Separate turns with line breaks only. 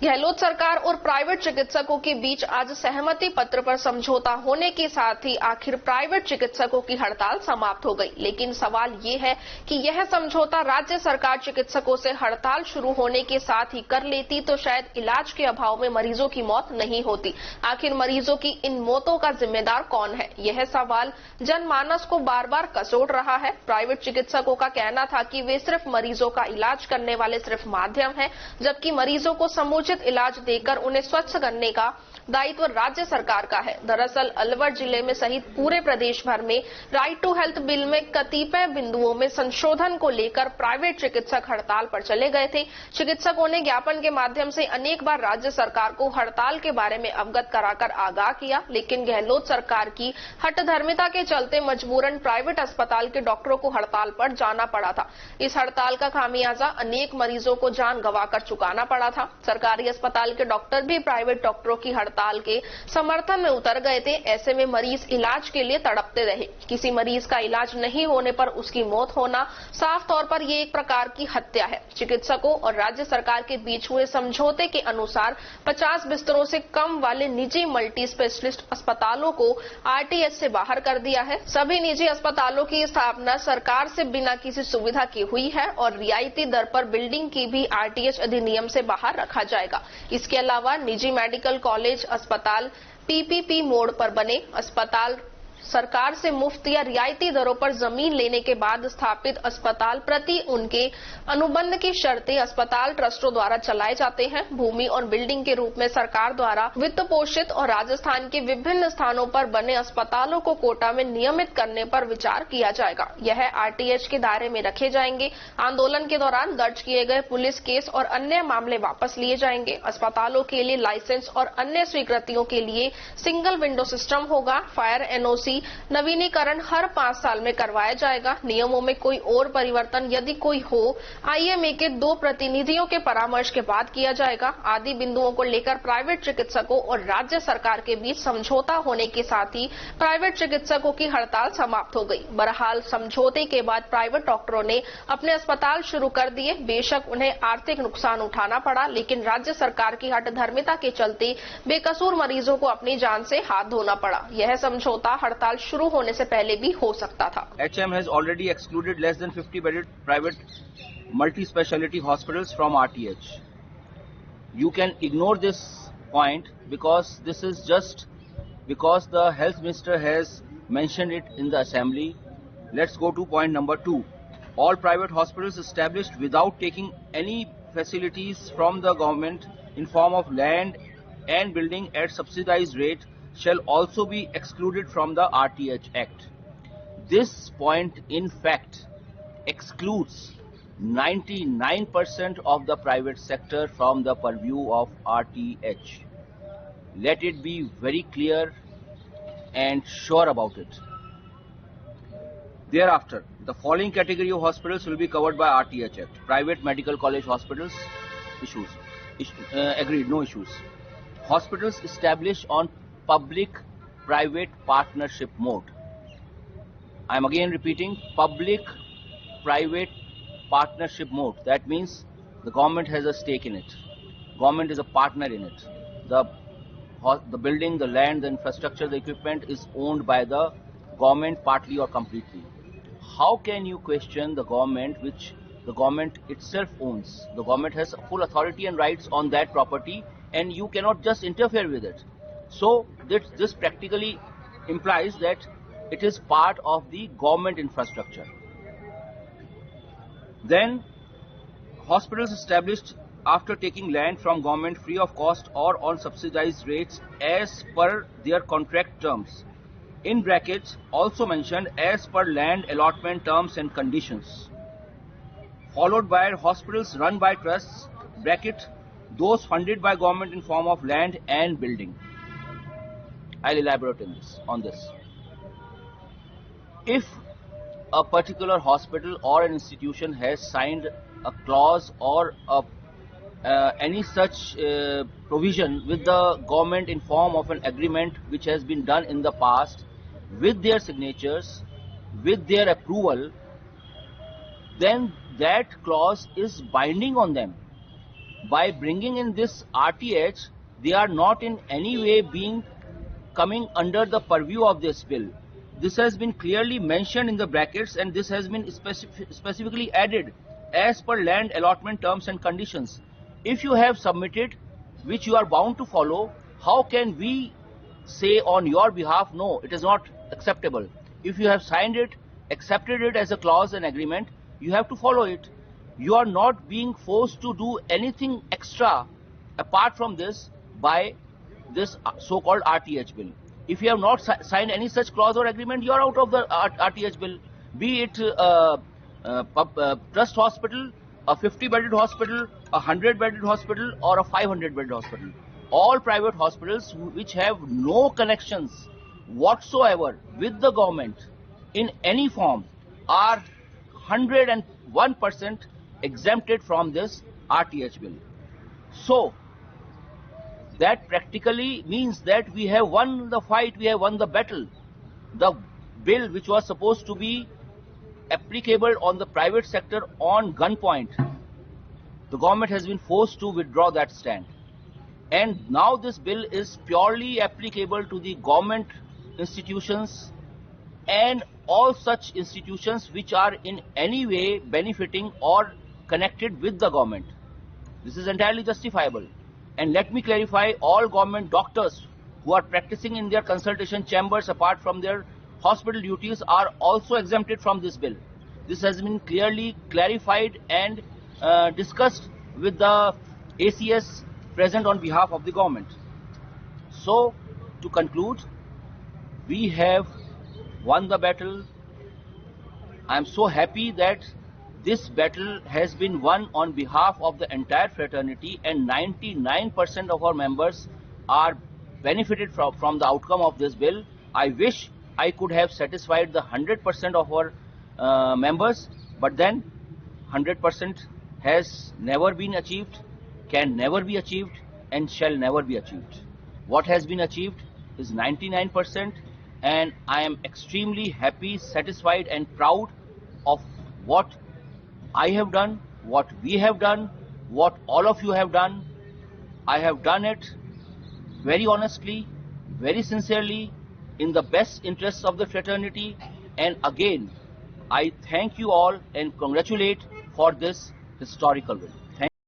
गहलोत सरकार और प्राइवेट चिकित्सकों के बीच आज सहमति पत्र पर समझौता होने के साथ ही आखिर प्राइवेट चिकित्सकों की हड़ताल समाप्त हो गई। लेकिन सवाल ये है कि यह समझौता राज्य सरकार चिकित्सकों से हड़ताल शुरू होने के साथ ही कर लेती तो शायद इलाज के अभाव में मरीजों की मौत नहीं होती। आखिर मरीजों की इन मौतों का जिम्मेदार कौन है, यह सवाल जनमानस को बार बार कसोट रहा है। प्राइवेट चिकित्सकों का कहना था कि वे सिर्फ मरीजों का इलाज करने वाले सिर्फ माध्यम है, जबकि मरीजों को समुचित इलाज देकर उन्हें स्वस्थ करने का दायित्व राज्य सरकार का है। दरअसल अलवर जिले में सहित पूरे प्रदेश भर में राइट टू हेल्थ बिल में कतिपय बिंदुओं में संशोधन को लेकर प्राइवेट चिकित्सक हड़ताल पर चले गए थे। चिकित्सकों ने ज्ञापन के माध्यम से अनेक बार राज्य सरकार को हड़ताल के बारे में अवगत कराकर आगाह किया, लेकिन गहलोत सरकार की हठधर्मिता के चलते मजबूरन प्राइवेट अस्पताल के डॉक्टरों को हड़ताल पर जाना पड़ा था। इस हड़ताल का खामियाजा अनेक मरीजों को जान गंवाकर चुकाना पड़ा था। सरकारी अस्पताल के डॉक्टर भी प्राइवेट डॉक्टरों की हड़ताल के समर्थन में उतर गए थे। ऐसे में मरीज इलाज के लिए तड़पते रहे। किसी मरीज का इलाज नहीं होने पर उसकी मौत होना साफ तौर पर ये एक प्रकार की हत्या है। चिकित्सकों और राज्य सरकार के बीच हुए समझौते के अनुसार 50 बिस्तरों से कम वाले निजी मल्टी स्पेशलिस्ट अस्पतालों को आरटीएच से बाहर कर दिया है। सभी निजी अस्पतालों की स्थापना सरकार से बिना किसी सुविधा की हुई है और रियायती दर पर बिल्डिंग की भी आरटीएच अधिनियम से बाहर रखा जाएगा। इसके अलावा निजी मेडिकल कॉलेज अस्पताल पीपीपी मोड पर बने अस्पताल सरकार से मुफ्त या रियायती दरों पर जमीन लेने के बाद स्थापित अस्पताल प्रति उनके अनुबंध की शर्तें अस्पताल ट्रस्टों द्वारा चलाए जाते हैं। भूमि और बिल्डिंग के रूप में सरकार द्वारा वित्त पोषित और राजस्थान के विभिन्न स्थानों पर बने अस्पतालों को कोटा में नियमित करने पर विचार किया जाएगा। यह आरटीएच के दायरे में रखे जाएंगे। आंदोलन के दौरान दर्ज किए गए पुलिस केस और अन्य मामले वापस लिए जाएंगे। अस्पतालों के लिए लाइसेंस और अन्य स्वीकृतियों के लिए सिंगल विंडो सिस्टम होगा। फायर एनओसी नवीनीकरण हर 5 साल में करवाया जाएगा। नियमों में कोई और परिवर्तन यदि कोई हो, आईएमए के 2 प्रतिनिधियों के परामर्श के बाद किया जाएगा। आदि बिंदुओं को लेकर प्राइवेट चिकित्सकों और राज्य सरकार के बीच समझौता होने के साथ ही प्राइवेट चिकित्सकों की हड़ताल समाप्त हो गई। बहरहाल समझौते के बाद प्राइवेट डॉक्टरों ने अपने अस्पताल शुरू कर दिए। बेशक उन्हें आर्थिक नुकसान उठाना पड़ा, लेकिन राज्य सरकार की हठधर्मिता के चलते बेकसूर मरीजों को अपनी जान से हाथ धोना पड़ा। यह समझौता हड़ताल शुरू होने से पहले भी हो सकता था।
HM has already excluded less than 50 bedded private multi-speciality hospitals from RTH. You can ignore this point because this is just because the health minister has mentioned it in the assembly. Let's go to point number 2. All private hospitals established without taking any facilities from the government in form of land and building at subsidized rate shall also be excluded from the RTH Act. This point in fact excludes 99% of the private sector from the purview of RTH. Let it be very clear and sure about it. Thereafter, the following category of hospitals will be covered by RTH Act. Private medical college hospitals, agreed, no issues. Hospitals established on public-private partnership mode. I am again repeating, public-private partnership mode. That means the government has a stake in it. Government is a partner in it. The building, the land, the infrastructure, the equipment is owned by the government partly or completely. How can you question the government which the government itself owns? The government has full authority and rights on that property and you cannot just interfere with it. So this practically implies that it is part of the government infrastructure. Then hospitals established after taking land from government free of cost or on subsidized rates as per their contract terms. In brackets also mentioned as per land allotment terms and conditions. Followed by hospitals run by trusts, bracket those funded by government in form of land and building. I'll elaborate on this. If a particular hospital or an institution has signed a clause or any such provision with the government in form of an agreement which has been done in the past with their signatures, with their approval, then that clause is binding on them. by bringing in this RTH, they are not in any way coming under the purview of this bill. This has been clearly mentioned in the brackets, and this has been specifically added as per land allotment terms and conditions. If you have submitted, which you are bound to follow, how can we say on your behalf, no, it is not acceptable? If you have signed it, accepted it as a clause and agreement, you have to follow it. You are not being forced to do anything extra apart from this by this so-called RTH bill. If you have not signed any such clause or agreement, you are out of the RTH bill. Be it trust hospital, a 50-bedded hospital, a 100-bedded hospital, or a 500-bedded hospital. All private hospitals which have no connections whatsoever with the government in any form are 101% exempted from this RTH bill. So that practically means that we have won the fight, we have won the battle. The bill which was supposed to be applicable on the private sector on gunpoint, the government has been forced to withdraw that stand. And now this bill is purely applicable to the government institutions and all such institutions which are in any way benefiting or connected with the government. This is entirely justifiable. And let me clarify, all government doctors who are practicing in their consultation chambers apart from their hospital duties are also exempted from this bill. This has been clearly clarified and discussed with the ACS present on behalf of the government. So, to conclude, we have won the battle. I am so happy that this battle has been won on behalf of the entire fraternity, and 99% of our members are benefited from the outcome of this bill. I wish I could have satisfied the 100% of our members, but then 100% has never been achieved, can never be achieved, and shall never be achieved. What has been achieved is 99%, and I am extremely happy, satisfied, and proud of what I have done, what we have done, what all of you have done. I have done it very honestly, very sincerely, in the best interests of the fraternity. And again, I thank you all and congratulate for this historical win.